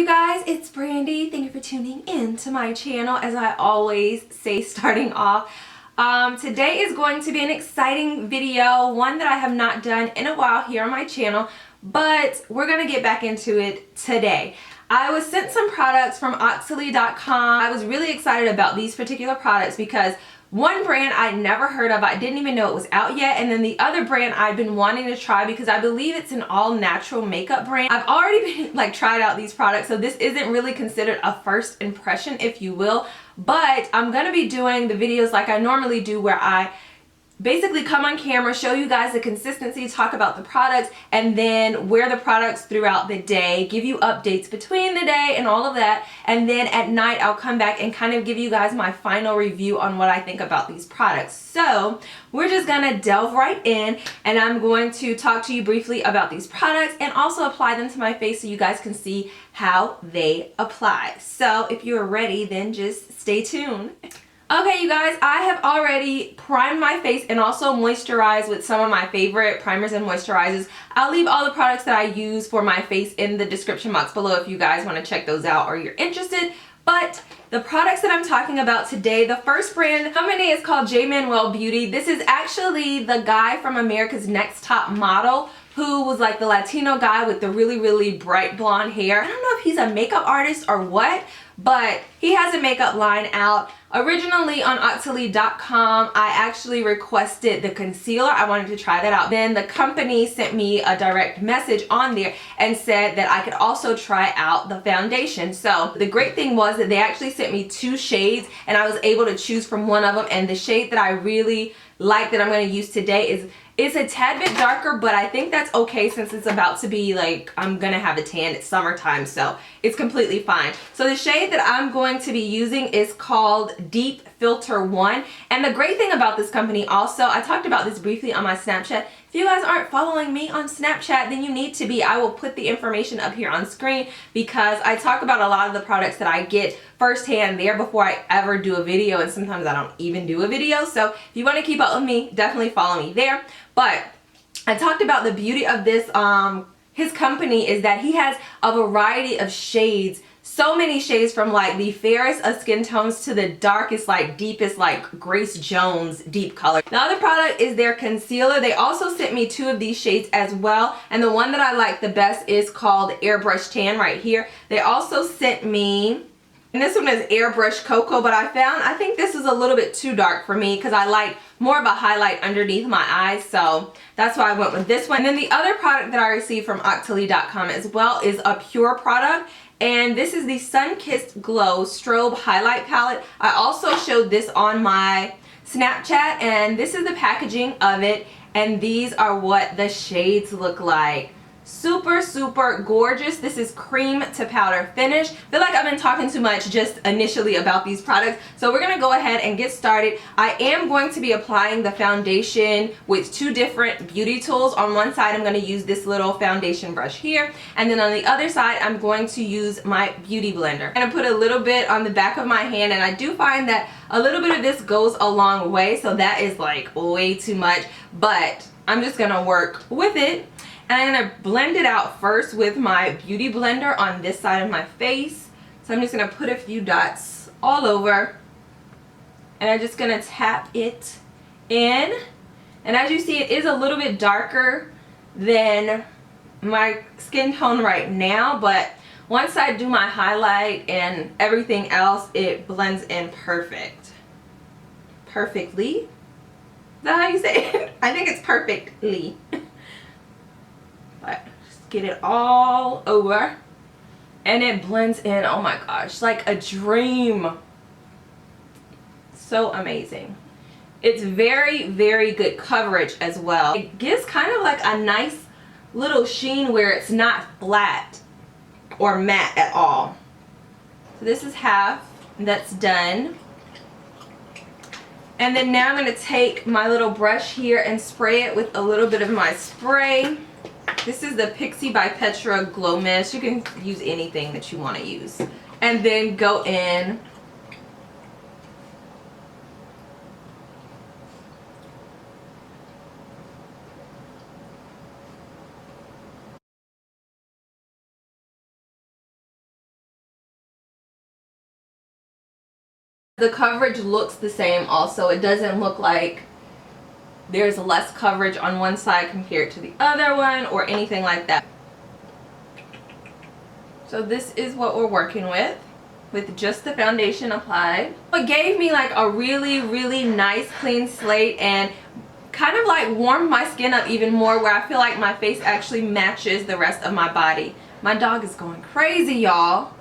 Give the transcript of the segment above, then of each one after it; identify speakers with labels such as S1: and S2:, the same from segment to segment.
S1: you guys? It's Brandi. Thank you for tuning in to my channel. As I always say starting off, today is going to be an exciting video, one that I have not done in a while here on my channel, but we're going to get back into it today. I was sent some products from xoxo.com. I was really excited about these particular products because one brand I'd never heard of, I didn't even know it was out yet, and then the other brand I've been wanting to try because I believe it's an all natural makeup brand. I've already been tried out these products, so this isn't really considered a first impression, if you will, but I'm gonna be doing the videos like I normally do, where I basically come on camera, show you guys the consistency, talk about the products, and then wear the products throughout the day, give you updates between the day and all of that. And then at night, I'll come back and kind of give you guys my final review on what I think about these products. So we're just gonna delve right in, and I'm going to talk to you briefly about these products and also apply them to my face so you guys can see how they apply. So if you're ready, then just stay tuned. Okay, you guys, I have already primed my face and also moisturized with some of my favorite primers and moisturizers. I'll leave all the products that I use for my face in the description box below if you guys want to check those out or you're interested. But the products that I'm talking about today, the first brand company is called Manuel Beauty. This is actually the guy from America's Next Top Model, who was like the Latino guy with the really bright blonde hair. I don't know if he's a makeup artist or what, but he has a makeup line out. Originally on naturallybrandilofton, I actually requested the concealer. I wanted to try that out. Then the company sent me a direct message on there and said that I could also try out the foundation. So the great thing was that they actually sent me 2 shades and I was able to choose from one of them, and the shade that I really like that I'm going to use today is it's a tad bit darker, but I think that's okay since it's about to be I'm gonna have a tan. It's summertime, so it's completely fine. So the shade that I'm going to be using is called Deep Filter 1. And the great thing about this company also, I talked about this briefly on my Snapchat. If you guys aren't following me on Snapchat, then you need to be. I will put the information up here on screen because I talk about a lot of the products that I get firsthand there before I ever do a video, and sometimes I don't even do a video. So if you want to keep up with me, definitely follow me there. But I talked about the beauty of this, his company is that he has a variety of shades, so many shades, from the fairest of skin tones to the darkest, deepest, Grace Jones deep color. The other product is their concealer. They also sent me 2 of these shades as well, and the one that I like the best is called Airbrush Tan right here. They also sent me, and this one is Airbrush Cocoa, but I think this is a little bit too dark for me because I like more of a highlight underneath my eyes, so that's why I went with this one. And then the other product that I received from xoxo.com as well is a Pure product, and this is the Sun Kissed Glow Strobe Highlight Palette. I also showed this on my Snapchat, and this is the packaging of it, and these are what the shades look like. Super gorgeous. This is cream to powder finish. I feel like I've been talking too much just initially about these products, so we're gonna go ahead and get started. I am going to be applying the foundation with 2 different beauty tools. On one side, I'm going to use this little foundation brush here, and then on the other side, I'm going to use my beauty blender. I'm gonna put a little bit on the back of my hand, and I do find that a little bit of this goes a long way, so that is way too much, but I'm just gonna work with it. And I'm going to blend it out first with my beauty blender on this side of my face. So I'm just going to put a few dots all over. And I'm just going to tap it in. And as you see, it is a little bit darker than my skin tone right now. But once I do my highlight and everything else, it blends in perfectly. Is that how you say it? I think it's perfectly. But just get it all over, and it blends in. Oh my gosh, like a dream. So amazing. It's very good coverage as well. It gives kind of a nice little sheen where it's not flat or matte at all. So this is half that's done. And then now I'm going to take my little brush here and spray it with a little bit of my spray. This is the Pixie by Petra Glow Mist. You can use anything that you want to use. And then go in The coverage looks the same also. It doesn't look like there's less coverage on one side compared to the other one or anything like that. So this is what we're working with just the foundation applied. It gave me like a really nice clean slate and kind of like warmed my skin up even more, where I feel like my face actually matches the rest of my body. My dog is going crazy, y'all.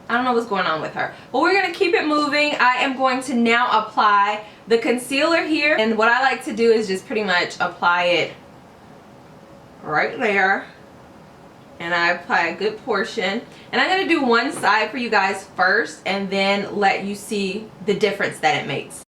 S1: I don't know what's going on with her. But we're going to keep it moving. I am going to now apply the concealer here. And what I like to do is just pretty much apply it right there. And I apply a good portion. And I'm going to do one side for you guys first and then let you see the difference that it makes.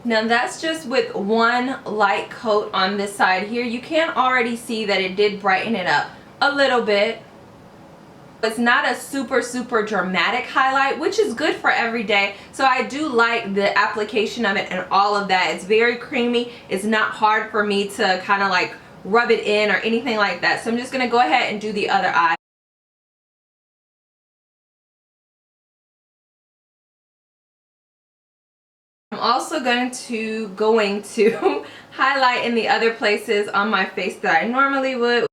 S1: Now that's just with one light coat on this side here. You can already see that it did brighten it up a little bit. It's not a super dramatic highlight, which is good for every day. So I do like the application of it and all of that. It's very creamy. It's not hard for me to kind of like rub it in or anything like that. So I'm just going to go ahead and do the other eye. I'm also going to highlight in the other places on my face that I normally would.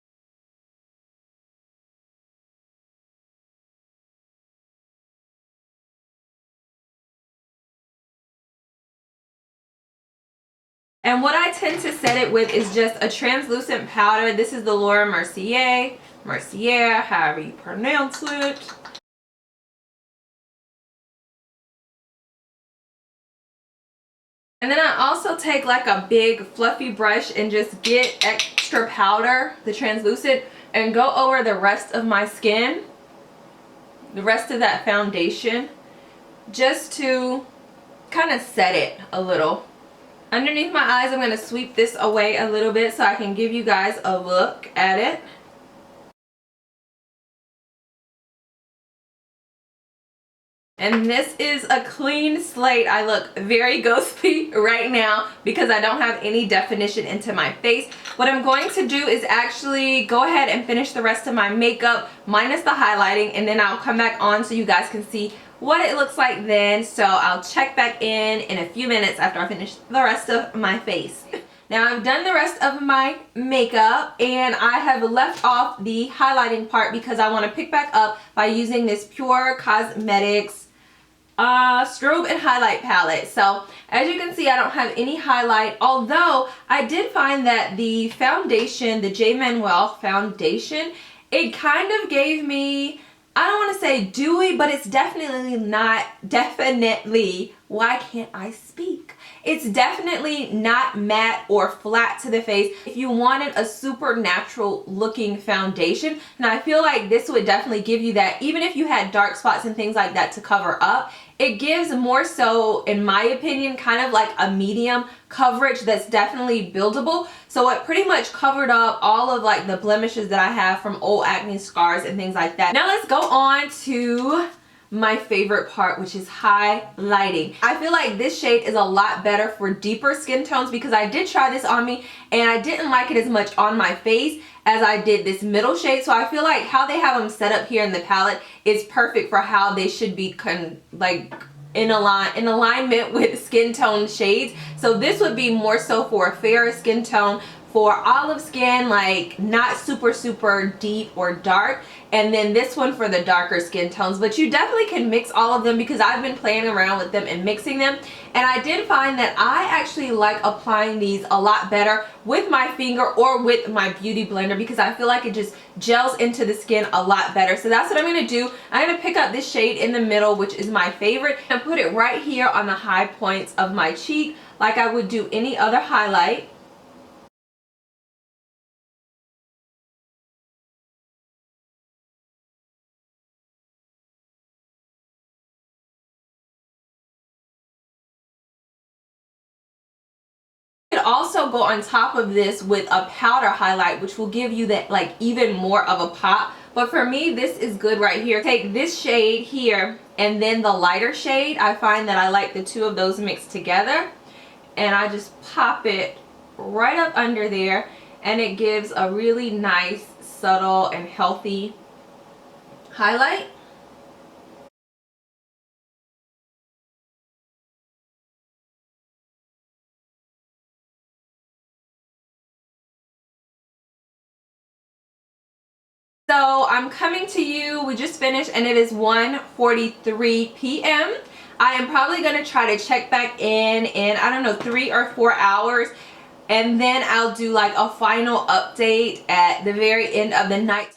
S1: And what I tend to set it with is just a translucent powder. This is the Laura Mercier, however you pronounce it. And then I also take like a big fluffy brush and just get extra powder, the translucent, and go over the rest of my skin, the rest of that foundation, just to kind of set it a little. Underneath my eyes, I'm going to sweep this away a little bit so I can give you guys a look at it. And this is a clean slate. I look very ghostly right now because I don't have any definition into my face. What I'm going to do is actually go ahead and finish the rest of my makeup minus the highlighting, and then I'll come back on so you guys can see what it looks like then. So I'll check back in a few minutes after I finish the rest of my face. Now I've done the rest of my makeup and I have left off the highlighting part because I want to pick back up by using this Pure Cosmetics strobe and highlight palette. So as you can see, I don't have any highlight, although I did find that the foundation, the Manuel foundation, it kind of gave me, I don't want to say dewy, but it's definitely not, why can't I speak? It's definitely not matte or flat to the face. If you wanted a super natural looking foundation, and I feel like this would definitely give you that, even if you had dark spots and things like that to cover up, it gives more so, in my opinion, kind of like a medium coverage that's definitely buildable. So it pretty much covered up all of like the blemishes that I have from old acne scars and things like that. Now let's go on to my favorite part, which is highlighting. I feel like this shade is a lot better for deeper skin tones because I did try this on me and I didn't like it as much on my face as I did this middle shade. So I feel like how they have them set up here in the palette is perfect for how they should be in alignment with skin tone shades. So this would be more so for a fairer skin tone, for olive skin, like not super deep or dark, and then this one for the darker skin tones. But you definitely can mix all of them because I've been playing around with them and mixing them, and I did find that I actually like applying these a lot better with my finger or with my beauty blender because I feel like it just gels into the skin a lot better. So that's what I'm going to do. I'm going to pick up this shade in the middle, which is my favorite, and put it right here on the high points of my cheek like I would do any other highlight. Also go on top of this with a powder highlight, which will give you that like even more of a pop. But for me, this is good right here. Take this shade here and then the lighter shade. I find that I like the two of those mixed together, and I just pop it right up under there. and it gives a really nice, subtle, and healthy highlight. So I'm coming to you, we just finished and it is 1:43 p.m. I am probably going to try to check back in I don't know, 3 or 4 hours, and then I'll do like a final update at the very end of the night.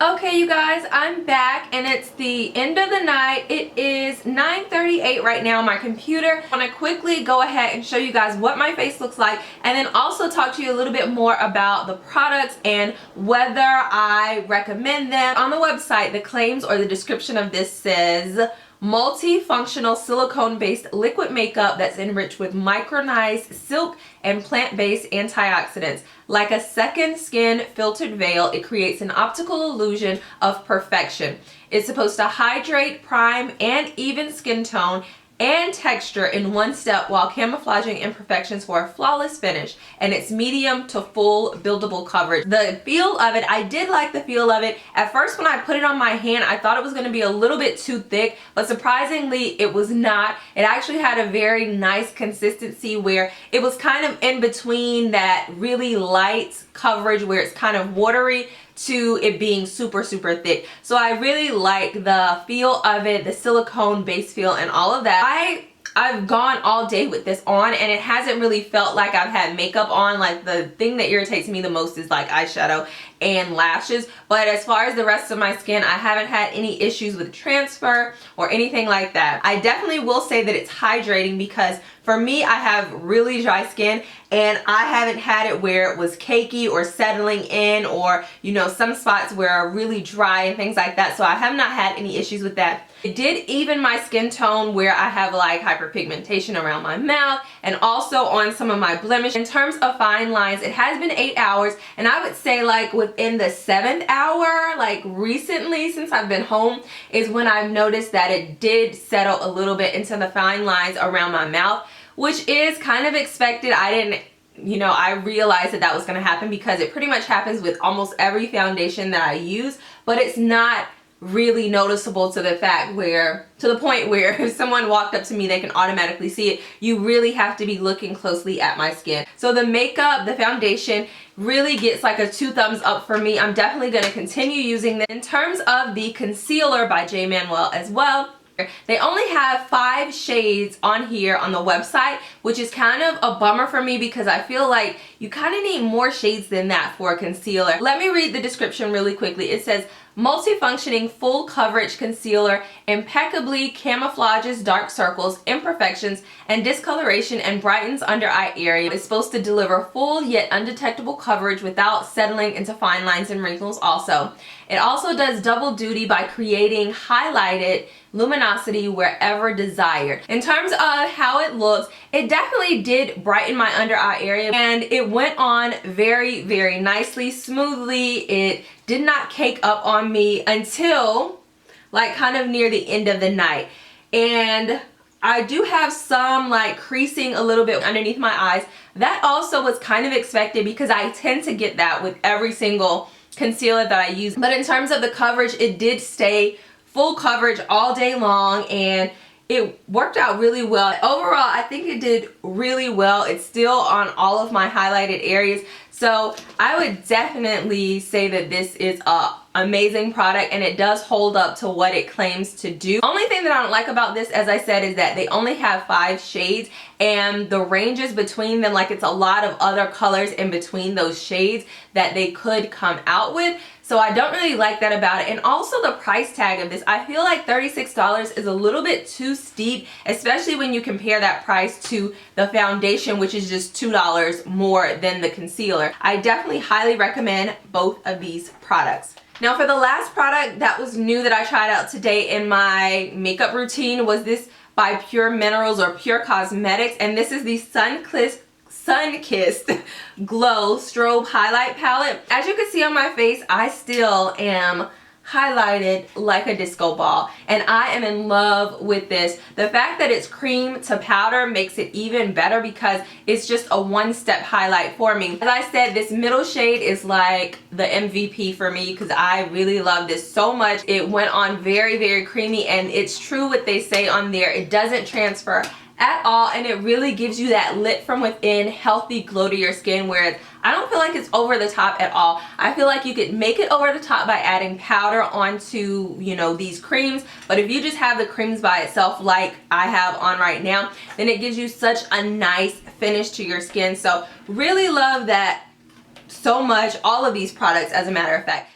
S1: Okay, you guys, I'm back and it's the end of the night. It is 9:38 right now on my computer. I want to quickly go ahead and show you guys what my face looks like, and then also talk to you a little bit more about the products and whether I recommend them. On the website, the claims or the description of this says multifunctional silicone-based liquid makeup that's enriched with micronized silk and plant-based antioxidants. Like a second skin filtered veil, it creates an optical illusion of perfection. It's supposed to hydrate, prime, and even skin tone and texture in one step while camouflaging imperfections for a flawless finish, and it's medium to full buildable coverage. The feel of it, I did like the feel of it. At first when I put it on my hand, I thought it was going to be a little bit too thick, but surprisingly it was not. It actually had a very nice consistency where it was kind of in between that really light coverage where it's kind of watery to it being super thick. So I really like the feel of it, the silicone base feel and all of that. I've gone all day with this on and it hasn't really felt like I've had makeup on. Like, the thing that irritates me the most is like eyeshadow and lashes, but as far as the rest of my skin, I haven't had any issues with transfer or anything like that. I definitely will say that it's hydrating because for me, I have really dry skin and I haven't had it where it was cakey or settling in, or you know, some spots where are really dry and things like that. So I have not had any issues with that. It did even my skin tone where I have like hyperpigmentation around my mouth and also on some of my blemishes. In terms of fine lines, it has been 8 hours, and I would say like within the 7th hour, like recently since I've been home, is when I've noticed that it did settle a little bit into the fine lines around my mouth, which is kind of expected. I realized that that was going to happen because it pretty much happens with almost every foundation that I use, but it's not really noticeable to the point where if someone walked up to me, they can automatically see it. You really have to be looking closely at my skin. So the makeup, the foundation really gets like a 2 thumbs up for me. I'm definitely going to continue using this. In terms of the concealer by Manuel as well, they only have 5 shades on here on the website, which is kind of a bummer for me because I feel like you kind of need more shades than that for a concealer. Let me read the description really quickly. It says, multifunctioning full coverage concealer impeccably camouflages dark circles, imperfections, and discoloration and brightens under eye area. It's supposed to deliver full yet undetectable coverage without settling into fine lines and wrinkles also. It also does double duty by creating highlighted luminosity wherever desired. In terms of how it looks, it definitely did brighten my under eye area and it went on very nicely, smoothly. It did not cake up on me until like kind of near the end of the night. And I do have some like creasing a little bit underneath my eyes. That also was kind of expected because I tend to get that with every single concealer that I use. But in terms of the coverage, it did stay full coverage all day long and it worked out really well. Overall, I think it did really well. It's still on all of my highlighted areas. So I would definitely say that this is a amazing product and it does hold up to what it claims to do. Only thing that I don't like about this, as I said, is that they only have 5 shades and the ranges between them, like it's a lot of other colors in between those shades that they could come out with. So I don't really like that about it. And also the price tag of this, I feel like $36 is a little bit too steep, especially when you compare that price to the foundation, which is just $2 more than the concealer. I definitely highly recommend both of these products. Now for the last product that was new that I tried out today in my makeup routine was this by Pure Minerals or Pure Cosmetics, and this is the Sun-Kissed Glow Strobe Highlight Palette. As you can see on my face, I still am highlighted like a disco ball, and I am in love with this. The fact that it's cream to powder makes it even better because it's just a one-step highlight for me. As I said, this middle shade is like the MVP for me because I really love this so much. It went on very, very creamy, and it's true what they say on there. It doesn't transfer at all, and it really gives you that lit from within healthy glow to your skin, whereas I don't feel like it's over the top at all. I feel like you could make it over the top by adding powder onto, you know, these creams, but if you just have the creams by itself like I have on right now, then it gives you such a nice finish to your skin. So really love that so much, all of these products as a matter of fact.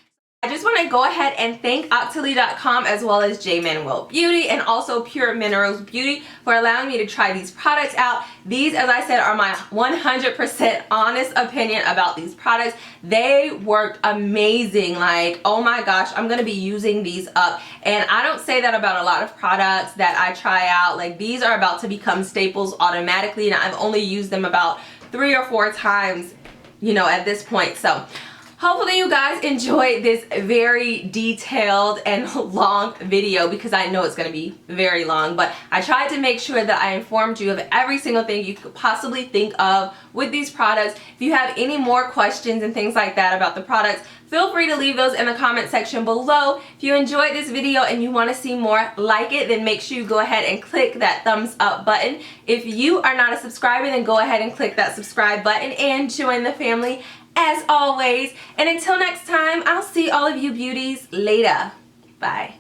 S1: I just want to go ahead and thank Octoly.com as well as Manuel Beauty and also Pure Minerals Beauty for allowing me to try these products out. These, as I said, are my 100% honest opinion about these products. They worked amazing. Like, oh my gosh, I'm going to be using these up. And I don't say that about a lot of products that I try out. Like, these are about to become staples automatically, and I've only used them about 3 or 4 times, you know, at this point. So hopefully you guys enjoyed this very detailed and long video because I know it's going to be very long, but I tried to make sure that I informed you of every single thing you could possibly think of with these products. If you have any more questions and things like that about the products, feel free to leave those in the comment section below. If you enjoyed this video and you want to see more like it, then make sure you go ahead and click that thumbs up button. If you are not a subscriber, then go ahead and click that subscribe button and join the family as always. And until next time, I'll see all of you beauties later. Bye.